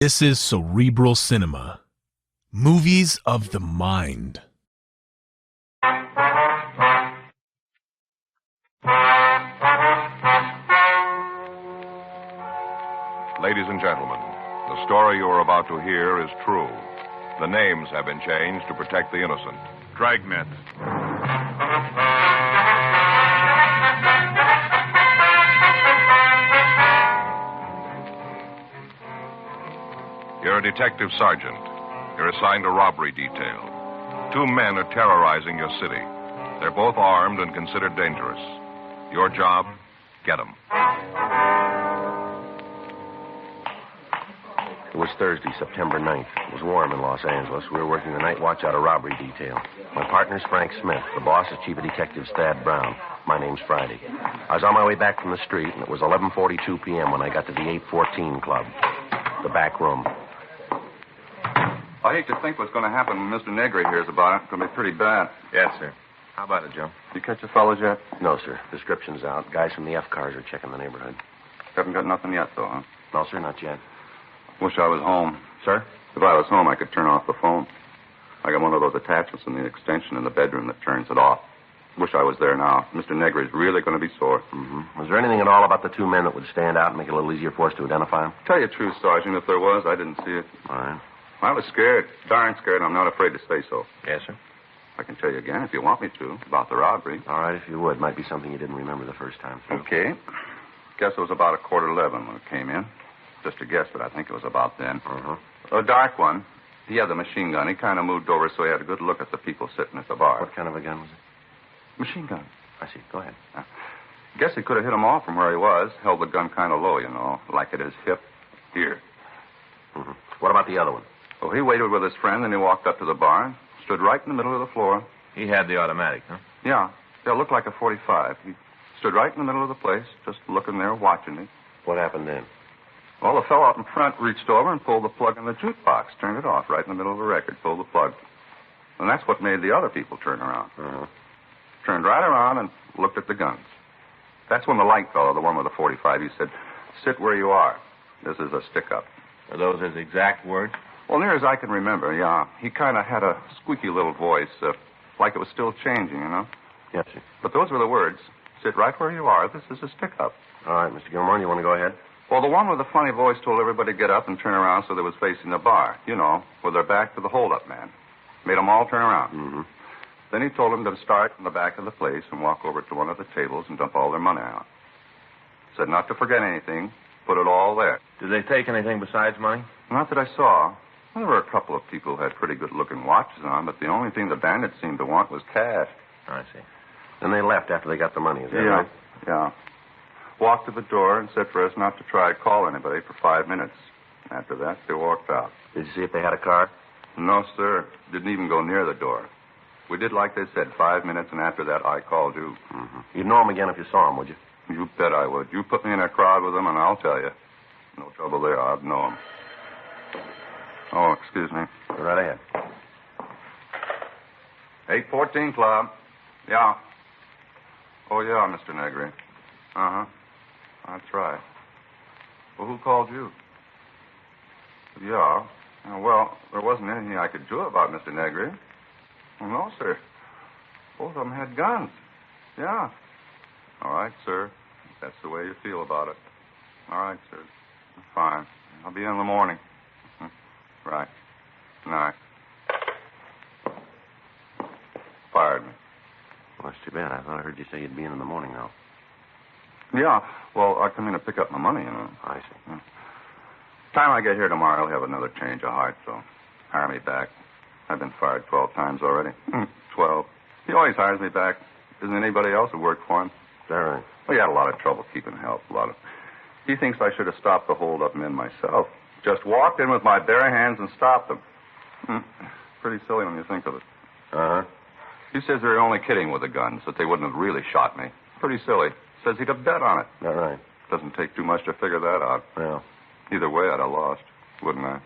This is Cerebral Cinema. Movies of the mind. Ladies and gentlemen, the story you are about to hear is true. The names have been changed to protect the innocent. Dragnet. You're a detective sergeant. You're assigned a robbery detail. Two men are terrorizing your city. They're both armed and considered dangerous. Your job, get them. It was Thursday, September 9th. It was warm in Los Angeles. We were working the night watch out of robbery detail. My partner's Frank Smith. The boss is Chief of Detectives Thad Brown. My name's Friday. I was on my way back from the street, and it was 11:42 p.m. when I got to the 814 Club, the back room. I hate to think what's going to happen when Mr. Negri hears about it. It's going to be pretty bad. Yes, sir. How about it, Joe? You catch the fellas yet? No, sir. Description's out. Guys from the F cars are checking the neighborhood. Haven't got nothing yet, though, huh? No, sir, not yet. Wish I was home. Sir? If I was home, I could turn off the phone. I got one of those attachments in the extension in the bedroom that turns it off. Wish I was there now. Mr. Negri's really going to be sore. Mm-hmm. Was there anything at all about the two men that would stand out and make it a little easier for us to identify them? Tell you the truth, Sergeant, if there was, I didn't see it. All right. I was scared. Darn scared, and I'm not afraid to say so. Yes, sir. I can tell you again, if you want me to, about the robbery. All right, if you would. Might be something you didn't remember the first time through. Okay. Guess it was about 11:15 when it came in. Just a guess, but I think it was about then. Uh-huh. A dark one. He had the machine gun. He kind of moved over so he had a good look at the people sitting at the bar. What kind of a gun was it? Machine gun. I see. Go ahead. Guess he could have hit him off from where he was. Held the gun kind of low, you know, like at his hip. Here. Mm-hmm. What about the other one? Well, he waited with his friend, and he walked up to the bar and stood right in the middle of the floor. He had the automatic, huh? Yeah. It looked like a .45. He stood right in the middle of the place, just looking there, watching me. What happened then? Well, the fellow out in front reached over and pulled the plug in the jukebox, turned it off right in the middle of a record, pulled the plug. And that's what made the other people turn around. Uh-huh. Turned right around and looked at the guns. That's when the light fellow, the one with the .45, he said, "Sit where you are. This is a stick-up." Are those his exact words? Well, near as I can remember, yeah. He kind of had a squeaky little voice, like it was still changing, you know? Yes, sir. But those were the words. Sit right where you are. This is a stick-up. All right, Mr. Gilmore, you want to go ahead? Well, the one with the funny voice told everybody to get up and turn around so they was facing the bar, you know, with their back to the hold-up man. Made them all turn around. Mm-hmm. Then he told them to start in the back of the place and walk over to one of the tables and dump all their money out. Said not to forget anything. Put it all there. Did they take anything besides money? Not that I saw. Well, there were a couple of people who had pretty good-looking watches on, but the only thing the bandits seemed to want was cash. I see. Then they left after they got the money, is that Yeah, right? yeah. Walked to the door and said for us not to try to call anybody for 5 minutes. After that, they walked out. Did you see if they had a car? No, sir. Didn't even go near the door. We did like they said, 5 minutes, and after that, I called you. Mm-hmm. You'd know them again if you saw them, would you? You bet I would. You put me in a crowd with them, and I'll tell you. No trouble there. I'd know them. Oh, excuse me. Go right ahead. 814 Club. Yeah. Oh, yeah, Mr. Negri. Uh-huh. That's right. Well, who called you? Yeah. Well, there wasn't anything I could do about Mr. Negri. Well, no, sir. Both of them had guns. Yeah. All right, sir. If that's the way you feel about it. All right, sir. Fine. I'll be in the morning. Right. Night. Fired me. Well, that's too bad. I thought I heard you say you'd be in the morning now. Yeah. Well, I come in to pick up my money, you know. I see. Time I get here tomorrow, I'll have another change of heart, so hire me back. I've been fired 12 times already. 12. He always hires me back. Isn't anybody else who worked for him? Is that right? Well, he had a lot of trouble keeping help. He thinks I should have stopped the hold-up men myself. Just walked in with my bare hands and stopped them. Pretty silly when you think of it. Uh-huh. He says they're only kidding with the guns, that they wouldn't have really shot me. Pretty silly. Says he'd have bet on it. All right. Doesn't take too much to figure that out. Well. Either way, I'd have lost, wouldn't I?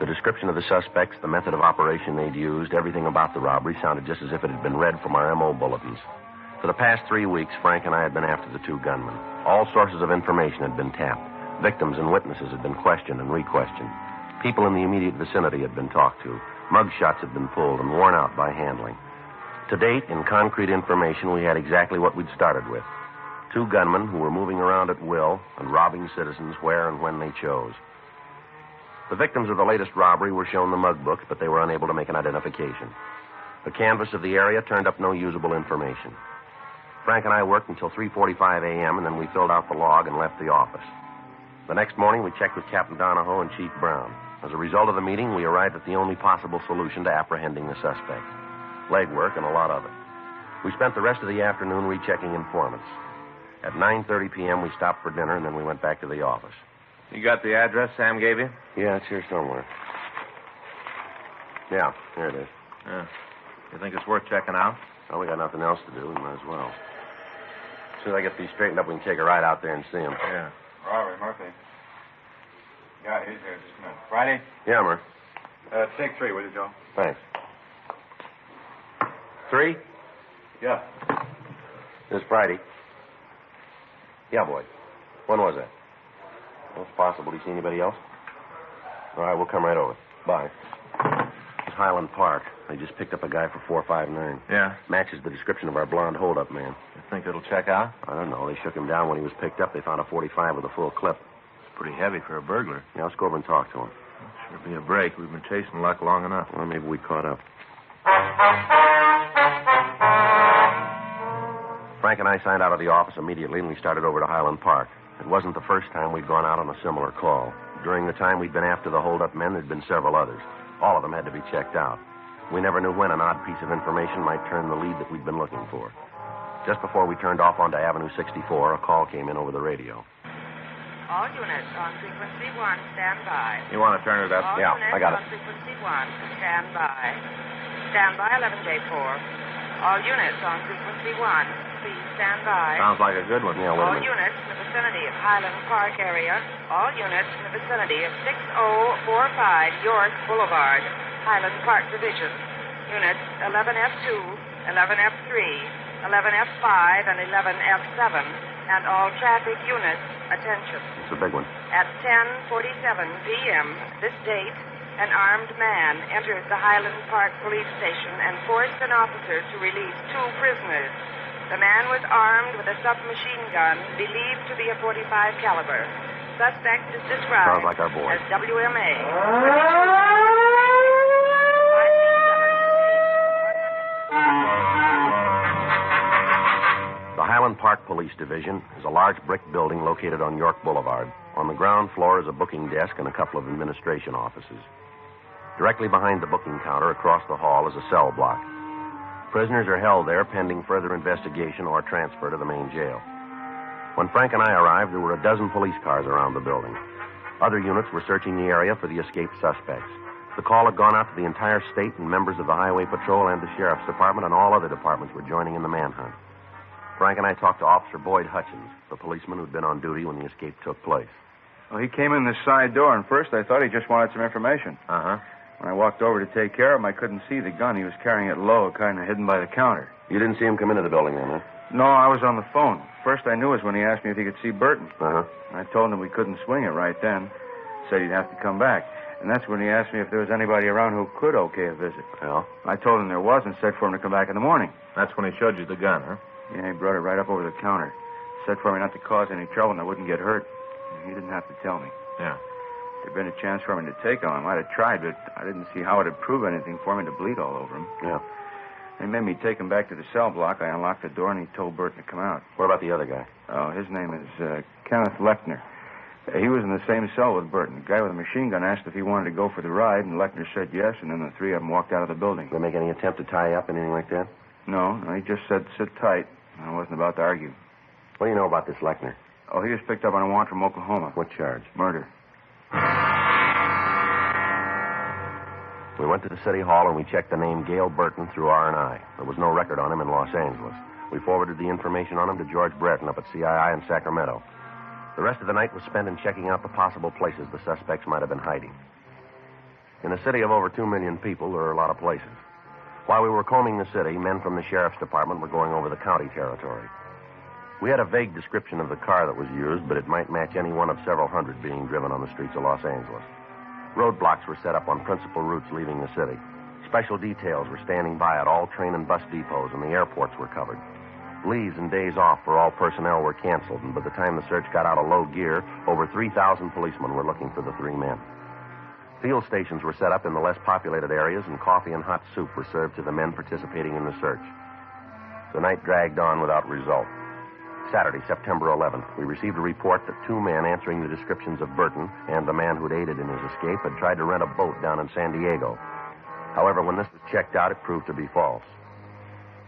The description of the suspects, the method of operation they'd used, everything about the robbery sounded just as if it had been read from our M.O. bulletins. For the past 3 weeks, Frank and I had been after the two gunmen. All sources of information had been tapped. Victims and witnesses had been questioned and re-questioned. People in the immediate vicinity had been talked to. Mug shots had been pulled and worn out by handling. To date, in concrete information, we had exactly what we'd started with. Two gunmen who were moving around at will and robbing citizens where and when they chose. The victims of the latest robbery were shown the mug books, but they were unable to make an identification. The canvass of the area turned up no usable information. Frank and I worked until 3:45 a.m., and then we filled out the log and left the office. The next morning, we checked with Captain Donahoe and Chief Brown. As a result of the meeting, we arrived at the only possible solution to apprehending the suspect. Legwork and a lot of it. We spent the rest of the afternoon rechecking informants. At 9:30 p.m., we stopped for dinner, and then we went back to the office. You got the address Sam gave you? Yeah, it's here somewhere. Yeah, here it is. Yeah. You think it's worth checking out? Well, we got nothing else to do. We might as well. As soon as I get these straightened up, we can take a ride out there and see him. Yeah. Robbery, Murphy. Yeah, he's here. Just a minute. Friday? Yeah, Mur. Take 3, will you, Joe? Thanks. 3? Yeah. This Friday. Yeah, boy. When was that? Well, it's possible. Do you see anybody else? All right, we'll come right over. Bye. It's Highland Park. They just picked up a guy for 459. Yeah. Matches the description of our blonde holdup man. You think it'll check out? I don't know. They shook him down when he was picked up. They found a 45 with a full clip. It's pretty heavy for a burglar. Yeah, let's go over and talk to him. Sure be a break. We've been chasing luck long enough. Well, maybe we caught up. Frank and I signed out of the office immediately, and we started over to Highland Park. It wasn't the first time we'd gone out on a similar call. During the time we'd been after the holdup men, there'd been several others. All of them had to be checked out. We never knew when an odd piece of information might turn the lead that we'd been looking for. Just before we turned off onto Avenue 64, a call came in over the radio. All units on frequency 1, stand by. You want to turn it up? All Yeah, units I got on it. frequency 1, stand by. Stand by 11J4. All units on frequency 1, please stand by. Sounds like a good one. Yeah, wait a All minute. units in the vicinity of Highland Park area. All units in the vicinity of 6045 York Boulevard, Highland Park Division. Units 11F2, 11F3, 11F5, and 11F7. And all traffic units, attention. It's a big one. At 10:47 p.m. this date, an armed man entered the Highland Park Police Station and forced an officer to release 2 prisoners. The man was armed with a submachine gun believed to be a .45 caliber. Suspect is described Sounds like our boy. as WMA. The Highland Park Police Division is a large brick building located on York Boulevard. On the ground floor is a booking desk and a couple of administration offices. Directly behind the booking counter across the hall is a cell block. Prisoners are held there pending further investigation or transfer to the main jail. When Frank and I arrived, there were a dozen police cars around the building. Other units were searching the area for the escaped suspects. The call had gone out to the entire state, and members of the Highway Patrol and the Sheriff's Department and all other departments were joining in the manhunt. Frank and I talked to Officer Boyd Hutchins, the policeman who'd been on duty when the escape took place. Well, he came in the side door, and first I thought he just wanted some information. Uh-huh. When I walked over to take care of him, I couldn't see the gun. He was carrying it low, kind of hidden by the counter. You didn't see him come into the building then, huh? No, I was on the phone. First I knew was when he asked me if he could see Burton. Uh-huh. I told him we couldn't swing it right then. Said he'd have to come back. And that's when he asked me if there was anybody around who could okay a visit. Well? I told him there was and said for him to come back in the morning. That's when he showed you the gun, huh? Yeah, he brought it right up over the counter. Said for me not to cause any trouble and I wouldn't get hurt. He didn't have to tell me. Yeah. If there'd been a chance for me to take him, I might have tried, but I didn't see how it'd prove anything for me to bleed all over him. Yeah. They made me take him back to the cell block. I unlocked the door, and he told Burton to come out. What about the other guy? Oh, his name is Kenneth Lechner. He was in the same cell with Burton. The guy with the machine gun asked if he wanted to go for the ride, and Lechner said yes, and then the three of them walked out of the building. Did they make any attempt to tie you up, anything like that? No, he just said sit tight. I wasn't about to argue. What do you know about this Lechner? Oh, he was picked up on a warrant from Oklahoma. What charge? Murder. We went to the city hall and we checked the name Gail Burton through R&I. There was no record on him in Los Angeles. We forwarded the information on him to George Breton up at CII in Sacramento. The rest of the night was spent in checking out the possible places the suspects might have been hiding. In a city of over 2 million people, there are a lot of places. While we were combing the city, men from the sheriff's department were going over the county territory. We had a vague description of the car that was used, but it might match any one of several hundred being driven on the streets of Los Angeles. Roadblocks were set up on principal routes leaving the city. Special details were standing by at all train and bus depots, and the airports were covered. Leaves and days off for all personnel were canceled, and by the time the search got out of low gear, over 3,000 policemen were looking for the three men. Field stations were set up in the less populated areas, and coffee and hot soup were served to the men participating in the search. The night dragged on without result. Saturday, September 11th, we received a report that two men answering the descriptions of Burton and the man who'd aided in his escape had tried to rent a boat down in San Diego. However, when this was checked out, it proved to be false.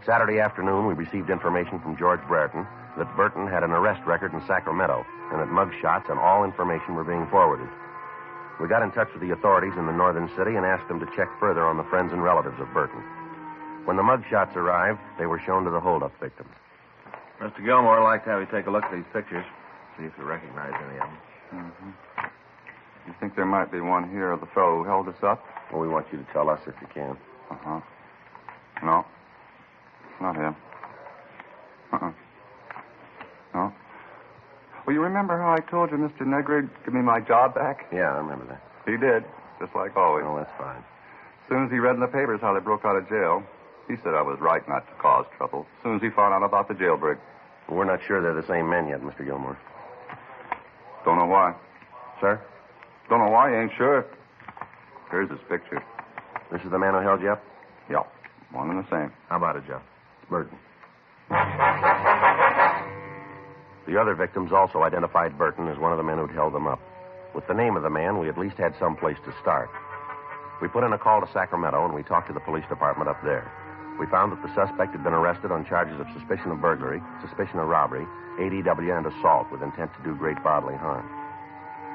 Saturday afternoon, we received information from George Burton that Burton had an arrest record in Sacramento and that mug shots and all information were being forwarded. We got in touch with the authorities in the northern city and asked them to check further on the friends and relatives of Burton. When the mug shots arrived, they were shown to the holdup victims. Mr. Gilmore would like to have you take a look at these pictures, see if you recognize any of them. Mm-hmm. You think there might be one here of the fellow who held us up? Well, we want you to tell us if you can. Uh-huh. No. Not him. Uh-uh. No. Well, you remember how I told you Mr. Negri would give me my job back? Yeah, I remember that. He did, just like always. Oh, that's fine. As soon as he read in the papers how they broke out of jail, he said I was right not to cause trouble. As soon as he found out about the jailbreak. Well, we're not sure they're the same men yet, Mr. Gilmore. Don't know why. Sir? Don't know why, ain't sure. Here's his picture. This is the man who held you up? Yeah, one and the same. How about it, Joe? Burton. The other victims also identified Burton as one of the men who'd held them up. With the name of the man, we at least had some place to start. We put in a call to Sacramento, and we talked to the police department up there. We found that the suspect had been arrested on charges of suspicion of burglary, suspicion of robbery, ADW, and assault with intent to do great bodily harm.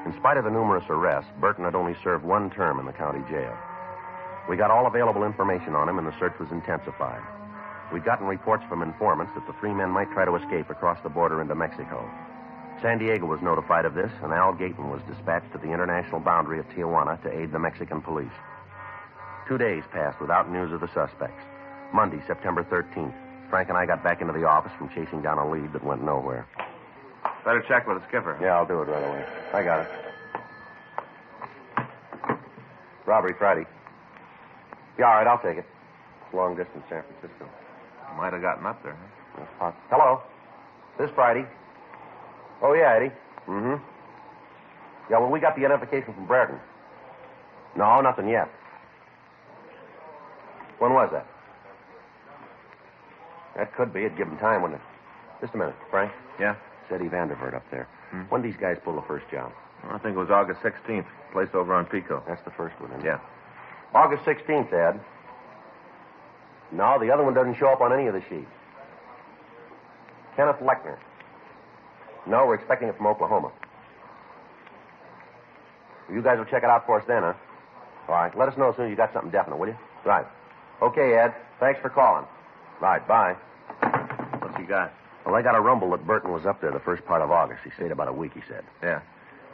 In spite of the numerous arrests, Burton had only served one term in the county jail. We got all available information on him, and the search was intensified. We'd gotten reports from informants that the three men might try to escape across the border into Mexico. San Diego was notified of this, and Al Gayton was dispatched to the international boundary of Tijuana to aid the Mexican police. 2 days passed without news of the suspects. Monday, September 13th, Frank and I got back into the office from chasing down a lead that went nowhere. Better check with the skipper. Yeah, I'll do it right away. I got it. Robbery Friday. Yeah, all right, I'll take it. Long distance San Francisco. Might have gotten up there, huh? Hello. This Friday. Oh, yeah, Eddie. Mm-hmm. Yeah, well, we got the identification from Burton. No, nothing yet. When was that? That could be. It'd give him time, wouldn't it? Just a minute, Frank. Yeah? It's Eddie Vandervert up there. When did these guys pull the first job? Well, I think it was August 16th. Place over on Pico. That's the first one, isn't it? Yeah. August 16th, Ed. No, the other one doesn't show up on any of the sheets. Kenneth Lechner. No, we're expecting it from Oklahoma. You guys will check it out for us then, huh? All right. Let us know as soon as you got something definite, will you? Right. Okay, Ed. Thanks for calling. Right. Bye. What's he got? Well, I got a rumble that Burton was up there the first part of August. He stayed about a week, he said. Yeah.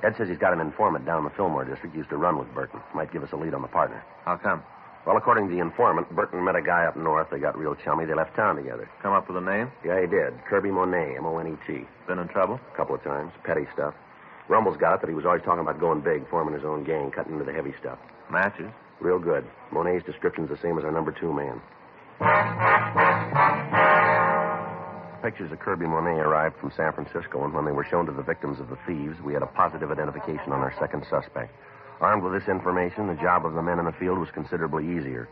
Ed says he's got an informant down in the Fillmore district used to run with Burton. Might give us a lead on the partner. How come? Well, according to the informant, Burton met a guy up north. They got real chummy. They left town together. Come up with a name? Yeah, he did. Kirby Monet, M-O-N-E-T. Been in trouble? A couple of times. Petty stuff. Rumble's got it that he was always talking about going big, forming his own gang, cutting into the heavy stuff. Matches? Real good. Monet's description's the same as our number 2 man. Pictures of Kirby Monet arrived from San Francisco, and when they were shown to the victims of the thieves, we had a positive identification on our second suspect. Armed with this information, the job of the men in the field was considerably easier.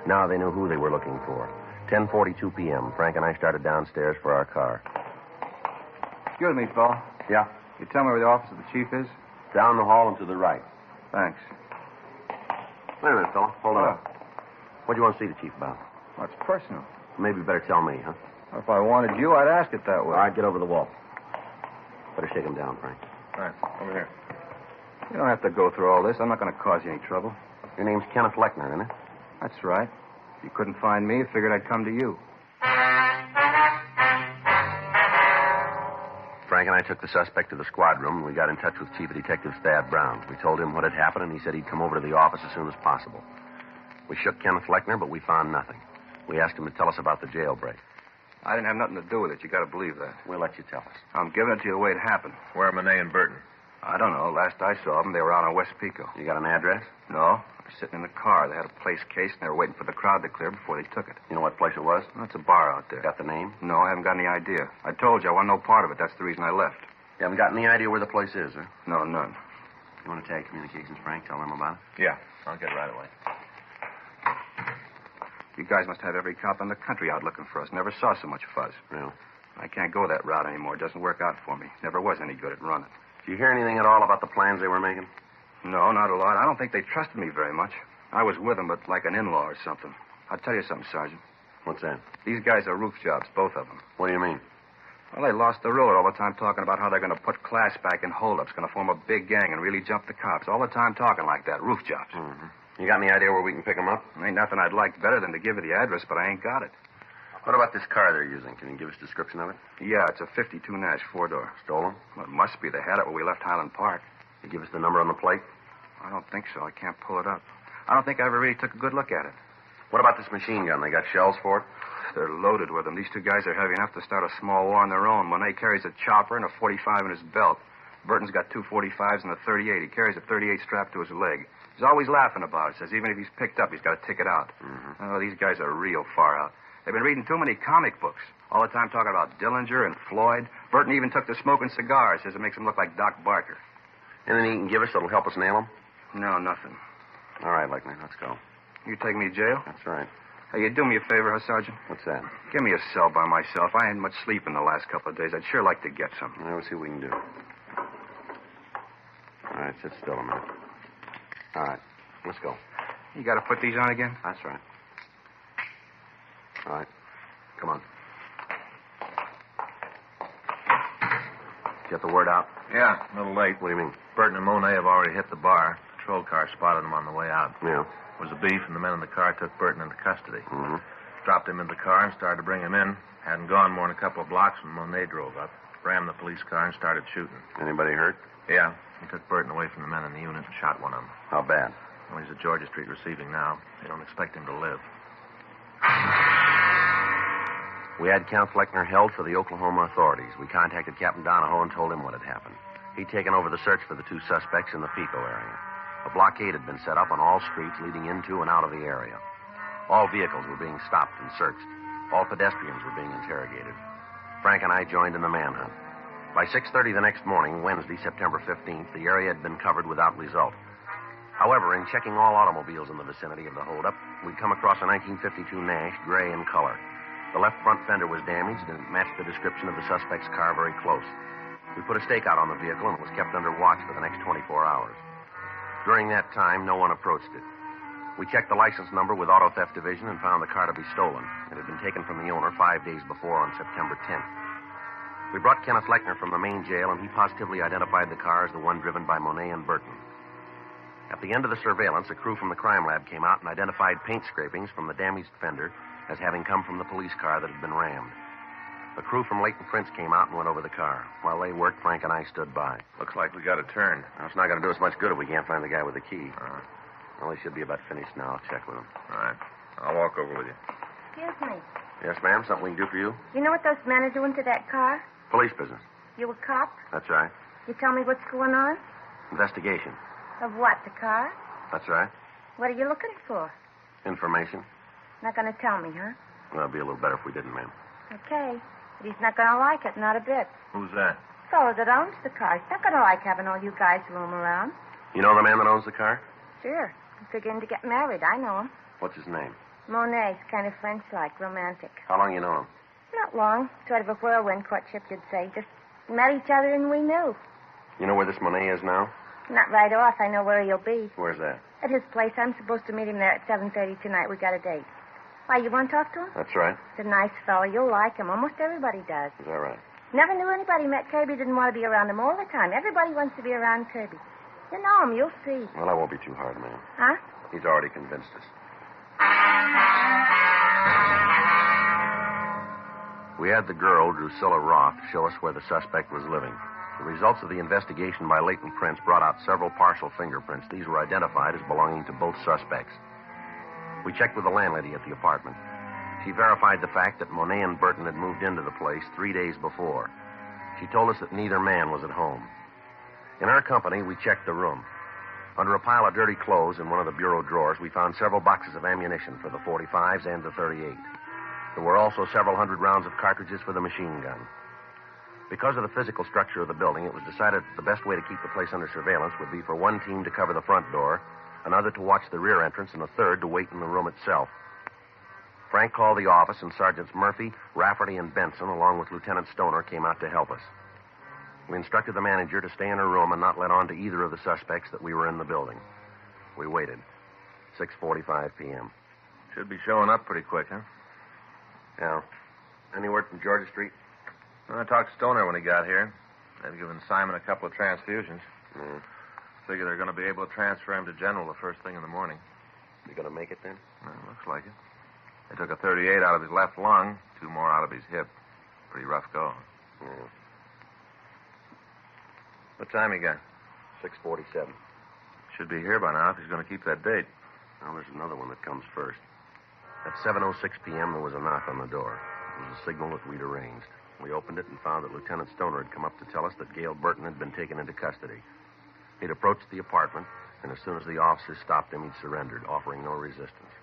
Now they knew who they were looking for. 10:42 p.m., Frank and I started downstairs for our car. Excuse me, Phil. Yeah? You tell me where the office of the chief is? Down the hall and to the right. Thanks. Wait a minute, fella. Hold on. What do you want to see the chief about? Well, it's personal. Maybe you better tell me, huh? Well, if I wanted you, I'd ask it that way. All right, get over the wall. Better shake him down, Frank. All right. Over here. You don't have to go through all this. I'm not going to cause you any trouble. Your name's Kenneth Lechner, isn't it? That's right. If you couldn't find me, I figured I'd come to you. Frank and I took the suspect to the squad room, and we got in touch with Chief Detective Thad Brown. We told him what had happened, and he said he'd come over to the office as soon as possible. We shook Kenneth Lechner, but we found nothing. We asked him to tell us about the jailbreak. I didn't have nothing to do with it. You got to believe that. We'll let you tell us. I'm giving it to you the way it happened. Where are Monet and Burton? I don't know. Last I saw them, they were out on West Pico. You got an address? No. They were sitting in the car. They had a place cased, and they were waiting for the crowd to clear before they took it. You know what place it was? Well, it's a bar out there. Got the name? No, I haven't got any idea. I told you I want no part of it. That's the reason I left. You haven't got any idea where the place is, huh? No, none. You want to tag communications, Frank? Tell them about it? Yeah, I'll get it right away. You guys must have every cop in the country out looking for us. Never saw so much fuzz. Really? I can't go that route anymore. It doesn't work out for me. Never was any good at running. Did you hear anything at all about the plans they were making? No, not a lot. I don't think they trusted me very much. I was with them, but like an in-law or something. I'll tell you something, Sergeant. What's that? These guys are roof jobs, both of them. What do you mean? Well, they lost the road all the time talking about how they're going to put class back in holdups, going to form a big gang and really jump the cops. All the time talking like that. Roof jobs. Mm-hmm. You got any idea where we can pick them up? Ain't nothing I'd like better than to give you the address, but I ain't got it. What about this car they're using? Can you give us a description of it? Yeah, it's a 52 Nash, 4-door. Stolen? Well, it must be. They had it when we left Highland Park. You give us the number on the plate? I don't think so. I can't pull it up. I don't think I ever really took a good look at it. What about this machine gun? They got shells for it? They're loaded with them. These two guys are heavy enough to start a small war on their own. Monet carries a chopper and a 45 in his belt. Burton's got two 45s and a 38. He carries a 38 strapped to his leg. He's always laughing about it. Says even if he's picked up, he's got to ticket out. Mm-hmm. Oh, these guys are real far out. They've been reading too many comic books. All the time talking about Dillinger and Floyd. Burton even took to smoking cigars. Says it makes him look like Doc Barker. Anything you can give us that'll help us nail them? No, nothing. All right, Lechner, let's go. You take me to jail? That's right. Hey, you do me a favor, huh, Sergeant? What's that? Give me a cell by myself. I ain't much sleep in the last couple of days. I'd sure like to get some. We'll see what we can do. All right, sit still a minute. All right, let's go. You got to put these on again? That's right. All right, come on. Get the word out? Yeah, a little late. What do you mean? Burton and Monet have already hit the bar. Patrol car spotted them on the way out. Yeah. It was a beef, and the men in the car took Burton into custody. Mm-hmm. Dropped him in the car and started to bring him in. Hadn't gone more than a couple of blocks when Monet drove up, rammed the police car, and started shooting. Anybody hurt? Yeah. He took Burton away from the men in the unit and shot one of them. How bad? Well, he's at Georgia Street receiving now. They don't expect him to live. We had Count Lechner held for the Oklahoma authorities. We contacted Captain Donahoe and told him what had happened. He'd taken over the search for the two suspects in the Pico area. A blockade had been set up on all streets leading into and out of the area. All vehicles were being stopped and searched. All pedestrians were being interrogated. Frank and I joined in the manhunt. By 6:30 the next morning, Wednesday, September 15th, the area had been covered without result. However, in checking all automobiles in the vicinity of the holdup, we'd come across a 1952 Nash, gray in color. The left front fender was damaged, and it matched the description of the suspect's car very close. We put a stakeout on the vehicle, and it was kept under watch for the next 24 hours. During that time, no one approached it. We checked the license number with Auto Theft Division and found the car to be stolen. It had been taken from the owner 5 days before on September 10th. We brought Kenneth Lechner from the main jail, and he positively identified the car as the one driven by Monet and Burton. At the end of the surveillance, a crew from the crime lab came out and identified paint scrapings from the damaged fender as having come from the police car that had been rammed. A crew from Leighton Prince came out and went over the car. While they worked, Frank and I stood by. Looks like we got it turned. Now, it's not going to do us much good if we can't find the guy with the key. Well, he should be about finished now. I'll check with him. All right. I'll walk over with you. Excuse me. Yes, ma'am? Something we can do for you? You know what those men are doing to that car? Police business. You a cop? That's right. You tell me what's going on? Investigation. Of what, the car? That's right. What are you looking for? Information. Not going to tell me, huh? Well, it'd be a little better if we didn't, ma'am. Okay. But he's not going to like it, not a bit. Who's that? The fellow that owns the car. He's not going to like having all you guys roam around. You know the man that owns the car? Sure. I'm figuring to get married. I know him. What's his name? Monet's kind of French-like, romantic. How long you know him? Not long. Sort of a whirlwind courtship, you'd say. Just met each other and we knew. You know where this Monet is now? Not right off. I know where he'll be. Where's that? At his place. I'm supposed to meet him there at 7:30 tonight. We got a date. Why, you want to talk to him? That's right. He's a nice fellow. You'll like him. Almost everybody does. Is that right? Never knew anybody met Kirby didn't want to be around him all the time. Everybody wants to be around Kirby. You know him. You'll see. Well, I won't be too hard, ma'am. Huh? He's already convinced us. We had the girl, Drusilla Roth, show us where the suspect was living. The results of the investigation by Leighton Prince brought out several partial fingerprints. These were identified as belonging to both suspects. We checked with the landlady at the apartment. She verified the fact that Monet and Burton had moved into the place 3 days before. She told us that neither man was at home. In our company, we checked the room. Under a pile of dirty clothes in one of the bureau drawers, we found several boxes of ammunition for the .45s and the .38. There were also several hundred rounds of cartridges for the machine gun. Because of the physical structure of the building, it was decided that the best way to keep the place under surveillance would be for one team to cover the front door, another to watch the rear entrance, and a third to wait in the room itself. Frank called the office, and Sergeants Murphy, Rafferty, and Benson, along with Lieutenant Stoner, came out to help us. We instructed the manager to stay in her room and not let on to either of the suspects that we were in the building. We waited. 6:45 p.m. Should be showing up pretty quick, huh? Yeah. Any word from Georgia Street? Well, I talked to Stoner when he got here. They've given Simon a couple of transfusions. Figure they're going to be able to transfer him to General the first thing in the morning. You going to make it then? Well, looks like it. They took a .38 out of his left lung, 2 more out of his hip. Pretty rough go. Yeah. What time you got? 6:47. Should be here by now if he's going to keep that date. Now, there's another one that comes first. At 7:06 p.m., there was a knock on the door. It was a signal that we'd arranged. We opened it and found that Lieutenant Stoner had come up to tell us that Gail Burton had been taken into custody. He'd approached the apartment, and as soon as the officers stopped him, he'd surrendered, offering no resistance.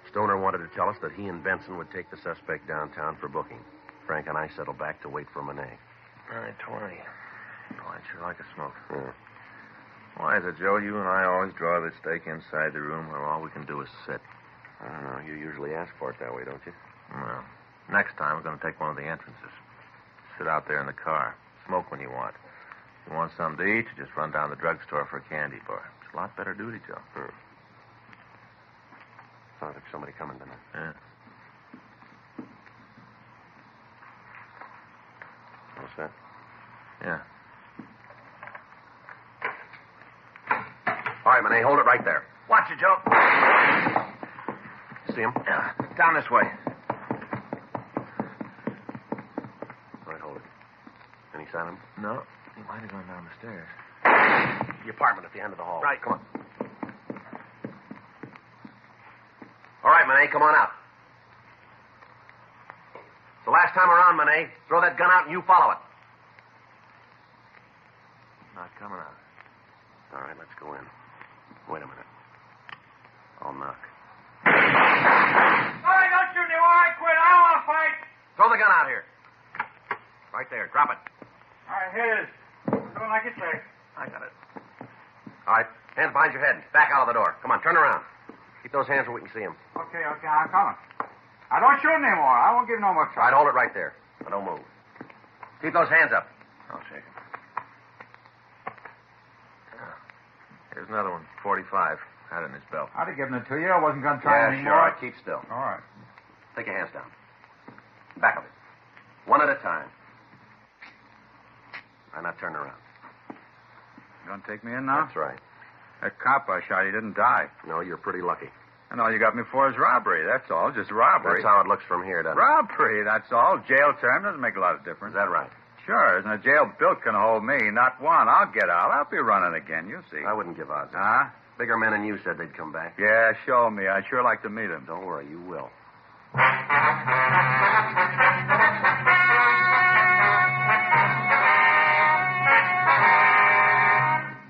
Stoner wanted to tell us that he and Benson would take the suspect downtown for booking. Frank and I settled back to wait for Monet. 9:20. Oh, I'd sure like a smoke. Yeah. Why is it, Joe, you and I always draw the stake inside the room where all we can do is sit? I don't know. You usually ask for it that way, don't you? Well, next time we're going to take one of the entrances. Sit out there in the car. Smoke when you want. If you want something to eat, you just run down the drugstore for a candy bar. It's a lot better duty, Joe. Sounds like somebody coming tonight. Yeah. What's that? Yeah. All right, Monet, hold it right there. Watch it, Joe. See him? Yeah. Down this way. All right, hold it. Any sign of him? No. He might have gone down the stairs. The apartment at the end of the hall. Right. Come on. All right, Monet, come on out. It's the last time around, Monet. Throw that gun out and you follow it. Not coming out. All right, let's go in. Wait a minute. I'll knock. All right, don't shoot anymore. I quit. I don't want to fight. Throw the gun out here. Right there. Drop it. All right, here it is. Don't like it, say. I got it. All right, hands behind your head. Back out of the door. Come on, turn around. Keep those hands where we can see them. Okay, I'm coming. I don't shoot anymore. I won't give no more All right, trouble. hold it right there. Now, don't move. Keep those hands up. I'll shake him. Here's another one. 45. Had it in his belt. I'd have given it to you. I wasn't going to try Yeah, anymore. sure. All right, keep still. All right. Take your hands down. Back of it. One at a time. All right, now turn around. You going to take me in now? That's right. That cop I shot, he didn't die. No, you're pretty lucky. And all you got me for is robbery. That's all. Just robbery. That's how it looks from here, doesn't it? Robbery, that's all. Jail term doesn't make a lot of difference. Is that right? Sure. Isn't a jail built can hold me? Not one. I'll get out. I'll be running again. You'll see. I wouldn't give odds. Huh? Bigger men than you said they'd come back. Yeah, show me. I'd sure like to meet him. Don't worry, you will.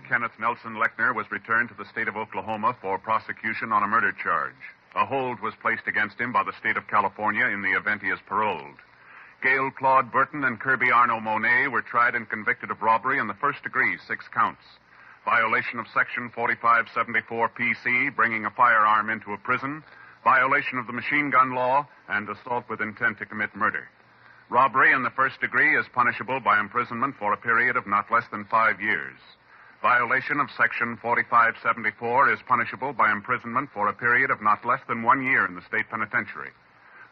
Kenneth Nelson Lechner was returned to the state of Oklahoma for prosecution on a murder charge. A hold was placed against him by the state of California in the event he is paroled. Gail Claude Burton and Kirby Arno Monet were tried and convicted of robbery in the first degree, 6 counts. Violation of Section 4574 PC, bringing a firearm into a prison, violation of the machine gun law, and assault with intent to commit murder. Robbery in the first degree is punishable by imprisonment for a period of not less than 5 years. Violation of Section 4574 is punishable by imprisonment for a period of not less than 1 year in the state penitentiary.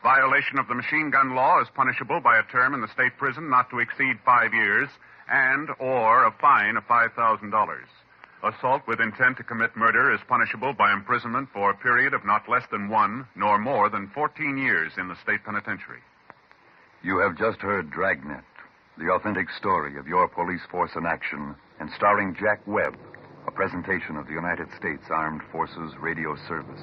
Violation of the machine gun law is punishable by a term in the state prison not to exceed 5 years and or a fine of $5,000. Assault with intent to commit murder is punishable by imprisonment for a period of not less than 1 nor more than 14 years in the state penitentiary. You have just heard Dragnet, the authentic story of your police force in action, and starring Jack Webb, a presentation of the United States Armed Forces Radio Service.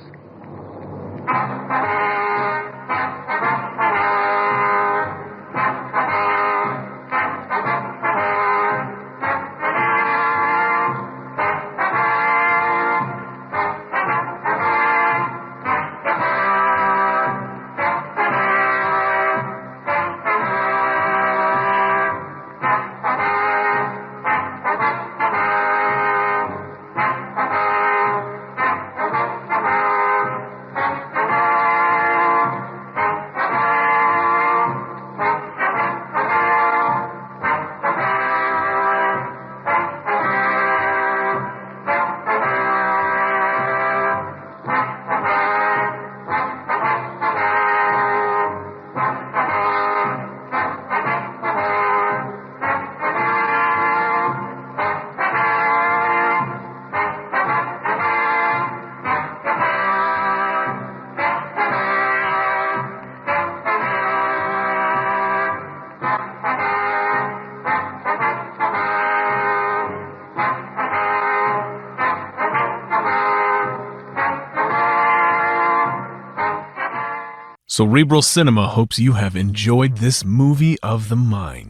Cerebral Cinema hopes you have enjoyed this movie of the mind.